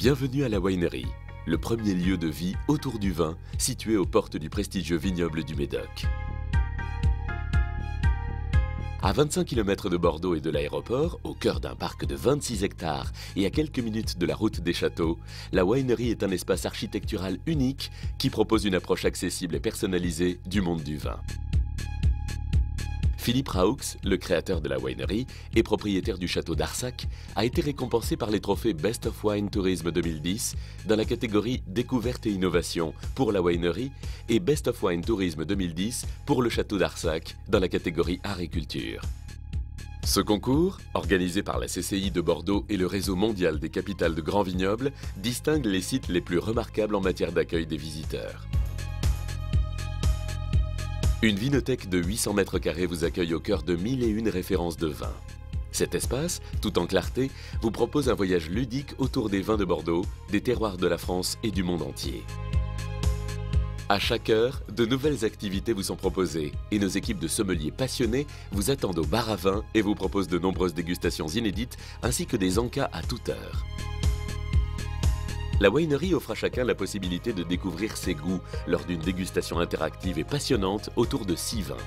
Bienvenue à la Winery, le premier lieu de vie autour du vin, situé aux portes du prestigieux vignoble du Médoc. À 25 km de Bordeaux et de l'aéroport, au cœur d'un parc de 26 hectares et à quelques minutes de la route des châteaux, la Winery est un espace architectural unique qui propose une approche accessible et personnalisée du monde du vin. Philippe Raux, le créateur de la Winery et propriétaire du château d'Arsac, a été récompensé par les trophées Best of Wine Tourism 2010 dans la catégorie Découverte et Innovation pour la Winery et Best of Wine Tourism 2010 pour le château d'Arsac dans la catégorie Art et Culture. Ce concours, organisé par la CCI de Bordeaux et le réseau mondial des capitales de grands vignobles, distingue les sites les plus remarquables en matière d'accueil des visiteurs. Une vinothèque de 800 mètres carrés vous accueille au cœur de 1001 références de vins. Cet espace, tout en clarté, vous propose un voyage ludique autour des vins de Bordeaux, des terroirs de la France et du monde entier. À chaque heure, de nouvelles activités vous sont proposées et nos équipes de sommeliers passionnés vous attendent au bar à vin et vous proposent de nombreuses dégustations inédites ainsi que des encas à toute heure. La Winery offre à chacun la possibilité de découvrir ses goûts lors d'une dégustation interactive et passionnante autour de 6 vins.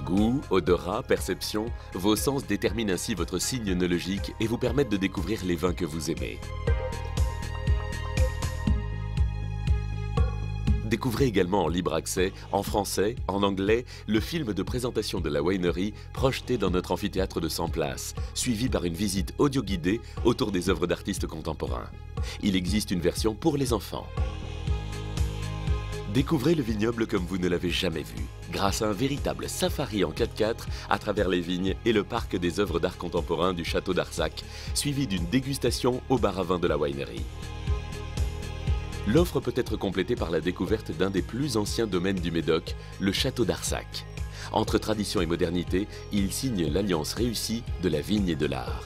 Goût, odorat, perception, vos sens déterminent ainsi votre signe œnologique et vous permettent de découvrir les vins que vous aimez. Découvrez également en libre accès, en français, en anglais, le film de présentation de la Winery projeté dans notre amphithéâtre de 100 places, suivi par une visite audio guidée autour des œuvres d'artistes contemporains. Il existe une version pour les enfants. Découvrez le vignoble comme vous ne l'avez jamais vu, grâce à un véritable safari en 4x4 à travers les vignes et le parc des œuvres d'art contemporain du château d'Arsac, suivi d'une dégustation au bar à vin de la Winery. L'offre peut être complétée par la découverte d'un des plus anciens domaines du Médoc, le château d'Arsac. Entre tradition et modernité, il signe l'alliance réussie de la vigne et de l'art.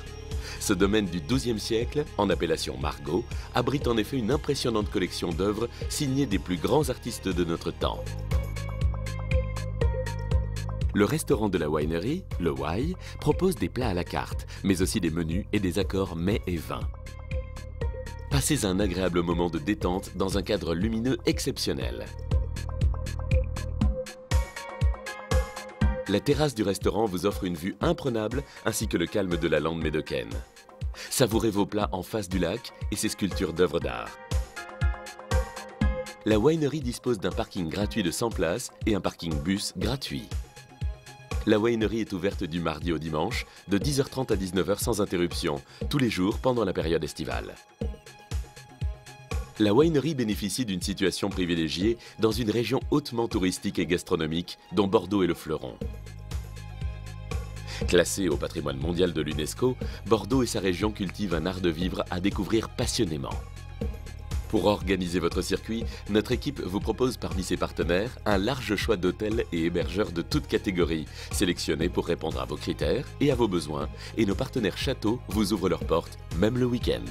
Ce domaine du XIIe siècle, en appellation Margaux, abrite en effet une impressionnante collection d'œuvres signées des plus grands artistes de notre temps. Le restaurant de la Winery, le Wai, propose des plats à la carte, mais aussi des menus et des accords mets et vins. Passez un agréable moment de détente dans un cadre lumineux exceptionnel. La terrasse du restaurant vous offre une vue imprenable ainsi que le calme de la lande médocaine. Savourez vos plats en face du lac et ses sculptures d'œuvres d'art. La Winery dispose d'un parking gratuit de 100 places et un parking bus gratuit. La Winery est ouverte du mardi au dimanche, de 10h30 à 19h sans interruption, tous les jours pendant la période estivale. La Winery bénéficie d'une situation privilégiée dans une région hautement touristique et gastronomique dont Bordeaux est le fleuron. Classée au patrimoine mondial de l'UNESCO, Bordeaux et sa région cultivent un art de vivre à découvrir passionnément. Pour organiser votre circuit, notre équipe vous propose parmi ses partenaires un large choix d'hôtels et hébergeurs de toutes catégories, sélectionnés pour répondre à vos critères et à vos besoins, et nos partenaires châteaux vous ouvrent leurs portes, même le week-end.